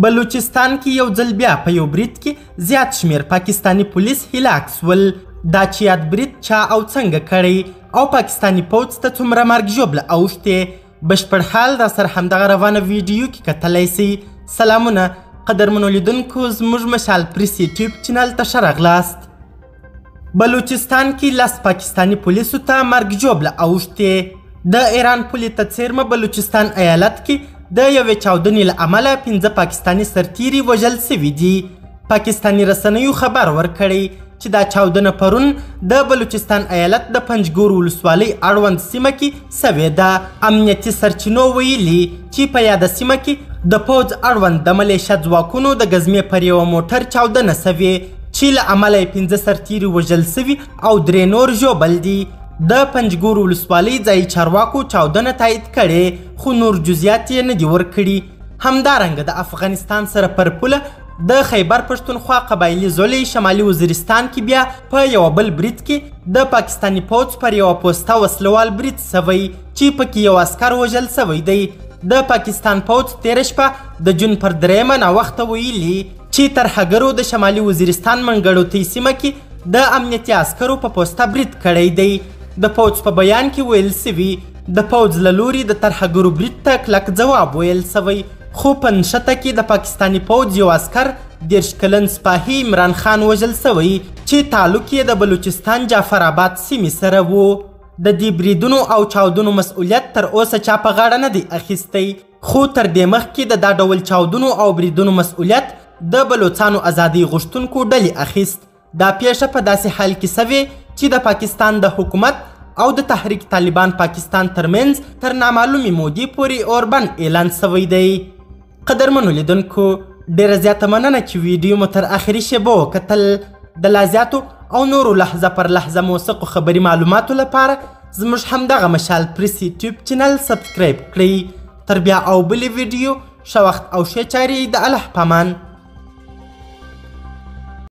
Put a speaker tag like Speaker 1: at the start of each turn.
Speaker 1: بلوچستان کې یو ځل بیا په یو برید کې زیات شمیر پاکستانی پولیس هلاک سول. دا چې یاد برید چا او څنګه کړی او پاکستانی پوځ ته څومره مرګ ژوبله اوښتې بشپړ حال را سره همدغه روانه ویډیو کې کتلی سئ. سلامونه قدرمنو لیدونکو، زموږ مشال پریس یوټیوب چینل ته ښه راغلاست. بلوچستان کې 10 پاکستانی پولیسو ته مرګ ژوبله اوښتې. د ایران پولې ته څیرمه بلوچستان ایالت کې د یوې چاودنې له امله 15 پاکستانی سرتیري وژل سوي دي. پاکستانی رسنیو خبر ورکړی چې دا چاودنه پرون د بلوچستان ایالت د پنجګور ولسوالۍ اړوند سیمه کې سوې ده. امنیتي سرچینو ویلي چې په یاده سیمه کې د پوځ اړوند د ملیشه ځواکونو د ګزمې پر یوه موټر چاودنه سوې چې له امله یې 15 سرتیري وژل سوي او 3 نور ژوبل دي. د پنجګور ولسوالۍ ځایي چارواکو چاودنه تایید کړې خو نور جزیات یې نه دي ورکړي. همدارنګه د افغانستان سره پر پوله د خیبر پښتونخوا قبایلي زولۍ شمالي وزیرستان کې بیا په یوه بل برید کې د پاکستانی پوځ پر یوه پوسته وسلوال برید سوی چې پکې یو عسکر وژل سوی دی. د پاکستان پوځ تېره شپه د جون پر 3 ناوخته ویلي چې ترهګرو د شمالي وزیرستان منګړوتۍ سیمه کې د امنیتي عسکرو په پوسته برید کړی دی. د پوځ په بیان کې ویل سوي د پوځ له لوري د ترهګرو برید ته کلک ځواب ویل سوی، خو په نښته کې د پاکستانی پوځ یو عسکر 30 کلن سپاهي عمران خان وژل سوی چې تعلق یې د بلوچستان جعفر آباد سیمې سره و. د دې بریدونو او چاودنو مسؤلیت تر اوسه چا په غاړه نه دی اخیستی، خو تر دې مخکې د دا ډول چاودنو او بریدونو مسؤلیت د بلوچستانو ازادۍ غوښتونکو ډلې اخیست. دا پیښه په داسې حال کې سوې چې د پاکستان د حکومت او د تحریک طالبان پاکستان ترمنځ تر نامعلومې مودې پورې اوربند اعلان سوی دی. قدرمنو لیدونکو، ډیره زیاته مننه چې ویډیو مو تر اخري شیبو وکتل. د لا زیاتو او نورو لحظه پر لحظه موثقو خبري معلوماتو لپاره زموږ همدغه مشال پریس یوټیوب چینل سبسکرایب کړئ. تر بیا او بلې ویډیو ښه وخت او ښې چارې د الله په امان.